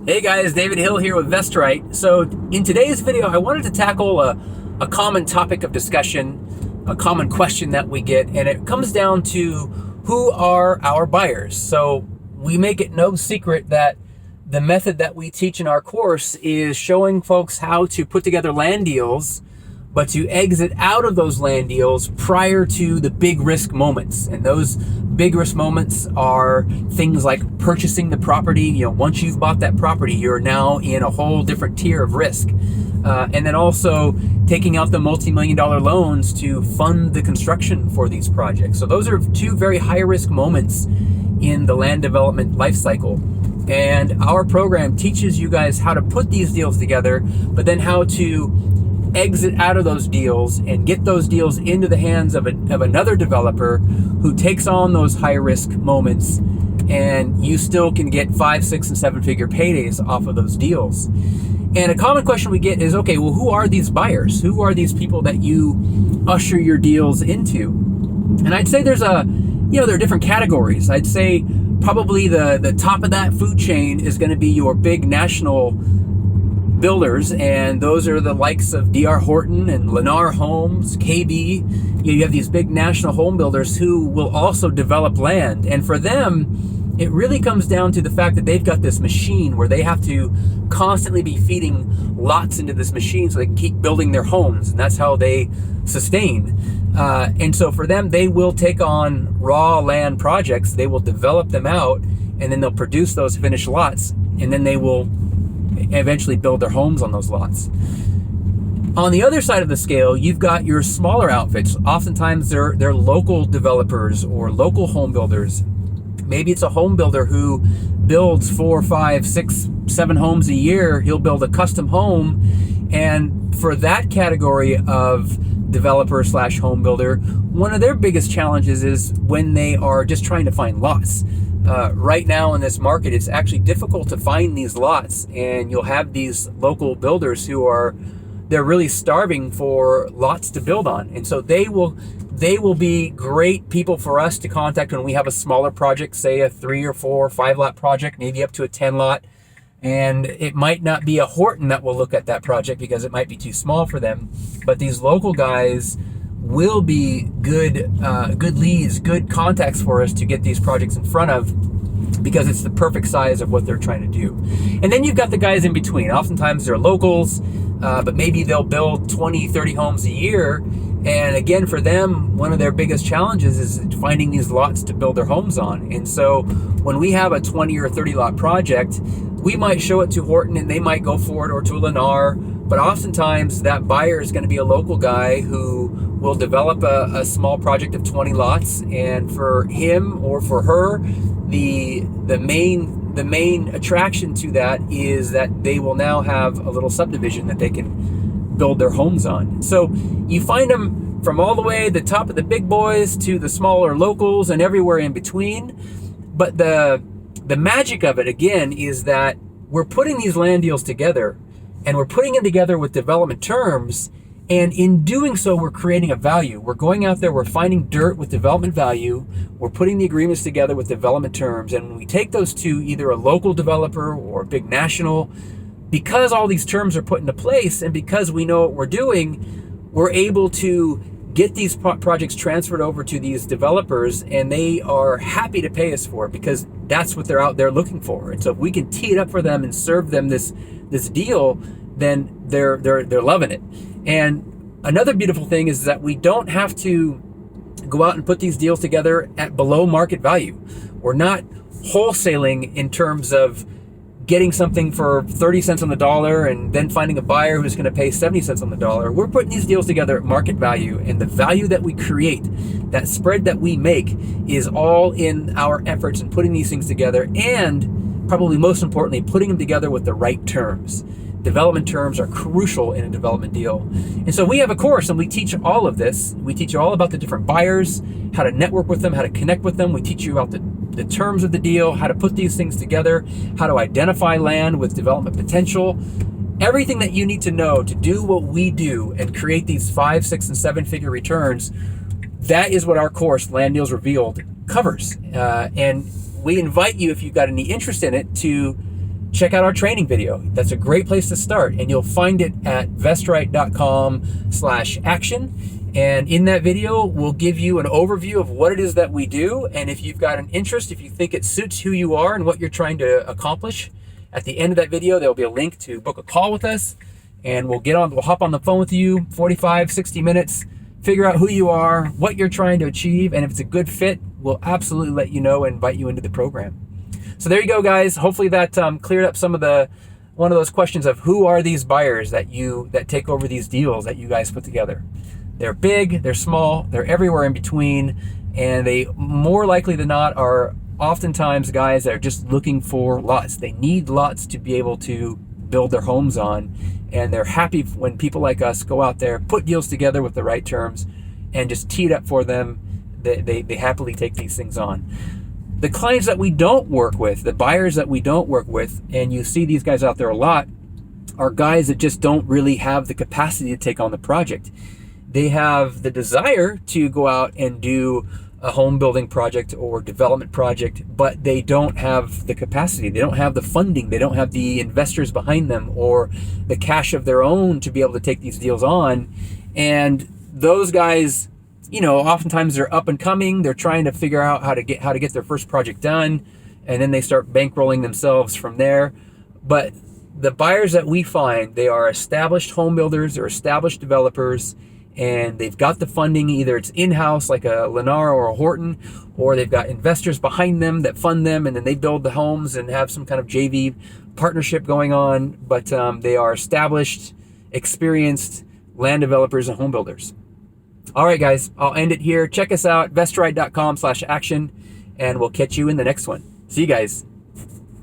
Hey guys, David Hill here with Vestrite. So in today's video, I wanted to tackle a common topic of discussion, a common question that we get, and it comes down to who are our buyers. So we make it no secret that the method that we teach in our course is showing folks how to put together land deals, but to exit out of those land deals prior to the big risk moments. And those big risk moments are things like purchasing the property. Once you've bought that property, you're now in a whole different tier of risk. And then also taking out the multi-million-dollar loans to fund the construction for these projects. So those are two very high-risk moments in the land development life cycle. And our program teaches you guys how to put these deals together, but then how to exit out of those deals and get those deals into the hands of another developer who takes on those high risk moments, and you still can get 5, 6, and 7-figure paydays off of those deals. And a common question we get is, okay, well, who are these buyers? Who are these people that you usher your deals into? And I'd say there are different categories. I'd say probably the top of that food chain is going to be your big national builders, and those are the likes of DR Horton and Lennar Homes, KB. You have these big national home builders who will also develop land, and for them it really comes down to the fact that they've got this machine where they have to constantly be feeding lots into this machine so they can keep building their homes, and that's how they sustain. And so for them, they will take on raw land projects, they will develop them out, and then they'll produce those finished lots, and then they will eventually build their homes on those lots. On the other side of the scale, you've got your smaller outfits. Oftentimes they're local developers or local home builders. Maybe it's a home builder who builds 4, 5, 6, 7 homes a year. He'll build a custom home, and for that category of developer slash home builder, one of their biggest challenges is when they are just trying to find lots. Right now in this market, it's actually difficult to find these lots, and you'll have these local builders they're really starving for lots to build on. And so they will be great people for us to contact when we have a smaller project, say a 3 or 4 or 5 lot project, maybe up to a 10 lot. And it might not be a Horton that will look at that project because it might be too small for them. But these local guys will be good leads, good contacts for us to get these projects in front of, because it's the perfect size of what they're trying to do. And then you've got the guys in between. Oftentimes they're locals, but maybe they'll build 20, 30 homes a year. And again, for them, one of their biggest challenges is finding these lots to build their homes on. And so when we have a 20 or 30 lot project, we might show it to Horton and they might go for it, or to a Lennar. But oftentimes that buyer is going to be a local guy who will develop a small project of 20 lots. And for him or for her, the main attraction to that is that they will now have a little subdivision that they can build their homes on. So you find them from all the way the top of the big boys to the smaller locals and everywhere in between. But the magic of it, again, is that we're putting these land deals together, and we're putting them together with development terms. And in doing so, we're creating a value. We're going out there, we're finding dirt with development value. We're putting the agreements together with development terms. And when we take those to either a local developer or a big national, because all these terms are put into place and because we know what we're doing, we're able to get these projects transferred over to these developers, and they are happy to pay us for it because that's what they're out there looking for. And so if we can tee it up for them and serve them this deal, then they're loving it. And another beautiful thing is that we don't have to go out and put these deals together at below market value. We're not wholesaling in terms of getting something for 30 cents on the dollar and then finding a buyer who's going to pay 70 cents on the dollar. We're putting these deals together at market value, and the value that we create, that spread that we make, is all in our efforts in putting these things together, and probably most importantly, putting them together with the right terms. Development terms are crucial in a development deal. And so we have a course and we teach all of this. We teach you all about the different buyers, how to network with them, how to connect with them. We teach you about the terms of the deal, how to put these things together, how to identify land with development potential. Everything that you need to know to do what we do and create these 5, 6, and 7-figure returns, that is what our course, Land Deals Revealed, covers. And we invite you, if you've got any interest in it, to check out our training video. That's a great place to start, and you'll find it at vestrite.com/action. And in that video, we'll give you an overview of what it is that we do. And if you've got an interest, if you think it suits who you are and what you're trying to accomplish, at the end of that video, there'll be a link to book a call with us, and we'll hop on the phone with you, 45, 60 minutes, figure out who you are, what you're trying to achieve, and if it's a good fit, we'll absolutely let you know and invite you into the program. So there you go, guys. Hopefully that cleared up one of those questions of who are these buyers that take over these deals that you guys put together. They're big, they're small, they're everywhere in between, and they more likely than not are oftentimes guys that are just looking for lots. They need lots to be able to build their homes on, and they're happy when people like us go out there, put deals together with the right terms, and just tee it up for them. They happily take these things on. The clients that we don't work with, the buyers that we don't work with, and you see these guys out there a lot, are guys that just don't really have the capacity to take on the project. They have the desire to go out and do a home building project or development project, but they don't have the capacity. They don't have the funding. They don't have the investors behind them or the cash of their own to be able to take these deals on. And those guys, oftentimes they're up and coming. They're trying to figure out how to get their first project done, and then they start bankrolling themselves from there. But the buyers that we find, they are established home builders, they're established developers, and they've got the funding. Either it's in-house like a Lennar or a Horton, or they've got investors behind them that fund them, and then they build the homes and have some kind of JV partnership going on. But they are established, experienced land developers and home builders. All right, guys, I'll end it here. Check us out, vestrite.com/action, and we'll catch you in the next one. See you guys.